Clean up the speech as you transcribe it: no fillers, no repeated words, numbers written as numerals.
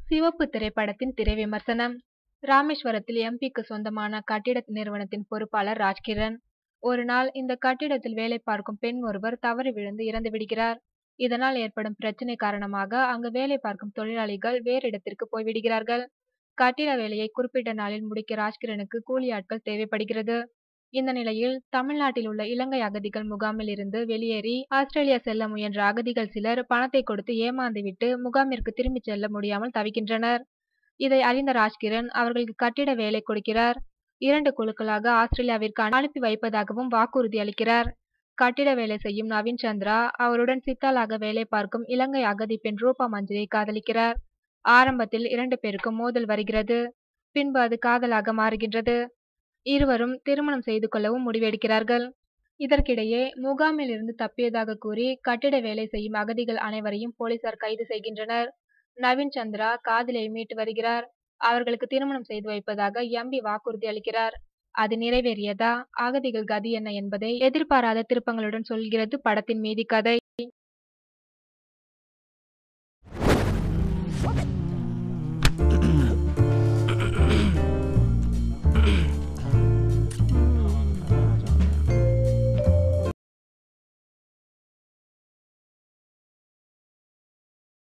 சிவப்பு திரைப்படத்தின் திரை விமர்சனம். ராமேஸ்வரத்தில் எம்பிக்கு சொந்தமான கட்டிட நிறுவனத்தின் பொறுப்பாளர் ராஜ்கிரண். ஒரு நாள் இந்த கட்டிடத்தில் வேலை பார்க்கும் பெண் ஒருவர் தவறி விழுந்து இறந்து விடுகிறார். இதனால் ஏற்படும் பிரச்சனை காரணமாக அங்கு வேலை பார்க்கும் தொழிலாளிகள் வேறு இடத்திற்கு போய்விடுகிறார்கள். கட்டிட வேலையை குறிப்பிட்ட நாளில் முடிக்க ராஜ்கிரனுக்கு கூலி ஆட்கள் தேவைப்படுகிறது. இந்த நிலையில் தமிழ்நாட்டில் உள்ள இலங்கை அகதிகள் முகாமில் இருந்து வெளியேறி ஆஸ்திரேலியா செல்ல முயன்ற அகதிகள் சிலர் பணத்தை கொடுத்து ஏமாந்துவிட்டு முகாமிற்கு திரும்பிச் செல்ல முடியாமல் தவிக்கின்றனர். இதை அறிந்த ராஜ்கிரண் அவர்களுக்கு கட்டிட வேலை கொடுக்கிறார். 2 குழுக்களாக ஆஸ்திரேலியாவிற்கு அனுப்பி வைப்பதாகவும் வாக்குறுதி அளிக்கிறார். கட்டிட வேலை செய்யும் நவீன் சந்திரா அவருடன் சித்தாளாக வேலை பார்க்கும் இலங்கை அகதி பெண் ரூபா மஞ்சரியை காதலிக்கிறார். ஆரம்பத்தில் 2 பேருக்கும் மோதல் வருகிறது. பின்பு அது காதலாக மாறுகின்றது. இருவரும் திருமணம் செய்து கொள்ளவும் முடிவெடுக்கிறார்கள். இதற்கிடையே முகாமில் இருந்து தப்பியதாக கூறி கட்டிட வேலை செய்யும் அகதிகள் அனைவரையும் போலீசார் கைது செய்கின்றனர். நவீன் சந்திரா காதலியை மீட்டு வருகிறார். அவர்களுக்கு திருமணம் செய்து வைப்பதாக எம்பி வாக்குறுதி அளிக்கிறார். அது நிறைவேறியதா? அகதிகள் கதி என்ன என்பதை எதிர்பாராத திருப்பங்களுடன் சொல்கிறது படத்தின் மீதி கதை.